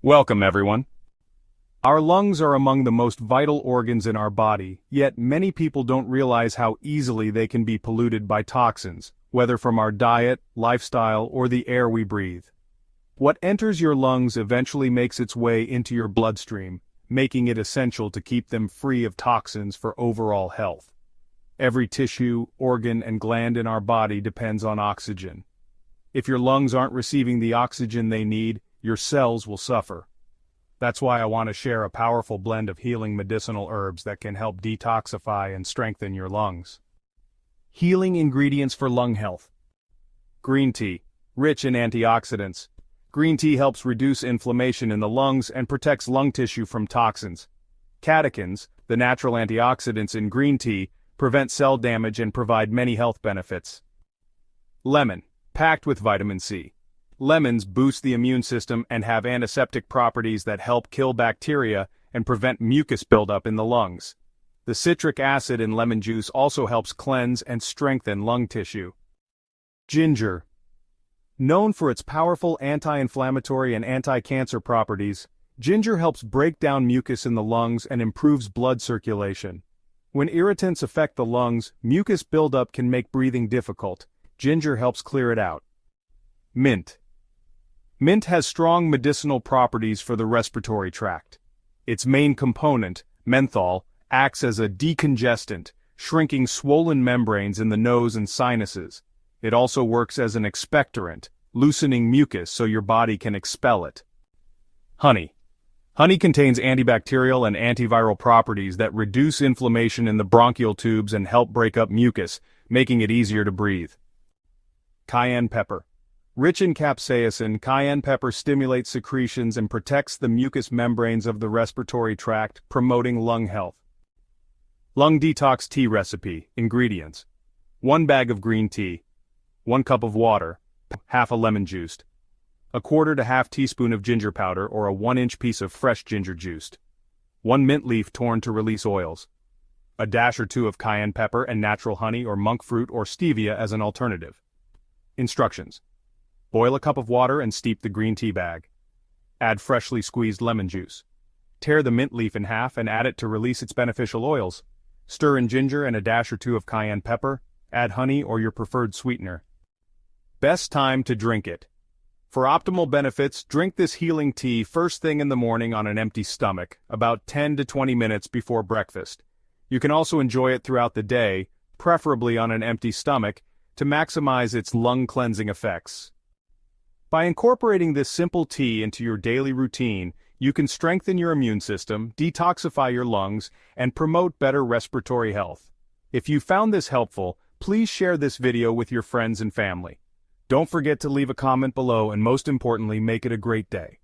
Welcome, everyone. Our lungs are among the most vital organs in our body, yet many people don't realize how easily they can be polluted by toxins, whether from our diet, lifestyle, or the air we breathe. What enters your lungs eventually makes its way into your bloodstream, making it essential to keep them free of toxins for overall health. Every tissue, organ, and gland in our body depends on oxygen. If your lungs aren't receiving the oxygen they need, your cells will suffer. That's why I want to share a powerful blend of healing medicinal herbs that can help detoxify and strengthen your lungs. Healing ingredients for lung health. Green tea, rich in antioxidants. Green tea helps reduce inflammation in the lungs and protects lung tissue from toxins. Catechins, the natural antioxidants in green tea, prevent cell damage and provide many health benefits. Lemon, packed with vitamin C. Lemons boost the immune system and have antiseptic properties that help kill bacteria and prevent mucus buildup in the lungs. The citric acid in lemon juice also helps cleanse and strengthen lung tissue. Ginger. Known for its powerful anti-inflammatory and anti-cancer properties, ginger helps break down mucus in the lungs and improves blood circulation. When irritants affect the lungs, mucus buildup can make breathing difficult. Ginger helps clear it out. Mint. Mint has strong medicinal properties for the respiratory tract. Its main component, menthol, acts as a decongestant, shrinking swollen membranes in the nose and sinuses. It also works as an expectorant, loosening mucus so your body can expel it. Honey. Honey contains antibacterial and antiviral properties that reduce inflammation in the bronchial tubes and help break up mucus, making it easier to breathe. Cayenne pepper. Rich in capsaicin, cayenne pepper stimulates secretions and protects the mucous membranes of the respiratory tract, promoting lung health. Lung detox tea recipe. Ingredients: 1 bag of green tea, 1 cup of water, half a lemon juice, 1/4 to half teaspoon of ginger powder or a 1-inch piece of fresh ginger juice, 1 mint leaf torn to release oils, a dash or 2 of cayenne pepper and natural honey or monk fruit or stevia as an alternative. Instructions: boil a cup of water and steep the green tea bag. Add freshly squeezed lemon juice. Tear the mint leaf in half and add it to release its beneficial oils. Stir in ginger and a dash or 2 of cayenne pepper. Add honey or your preferred sweetener. Best time to drink it. For optimal benefits, drink this healing tea first thing in the morning on an empty stomach, about 10 to 20 minutes before breakfast. You can also enjoy it throughout the day, preferably on an empty stomach, to maximize its lung cleansing effects. By incorporating this simple tea into your daily routine, you can strengthen your immune system, detoxify your lungs, and promote better respiratory health. If you found this helpful, please share this video with your friends and family. Don't forget to leave a comment below and most importantly, make it a great day.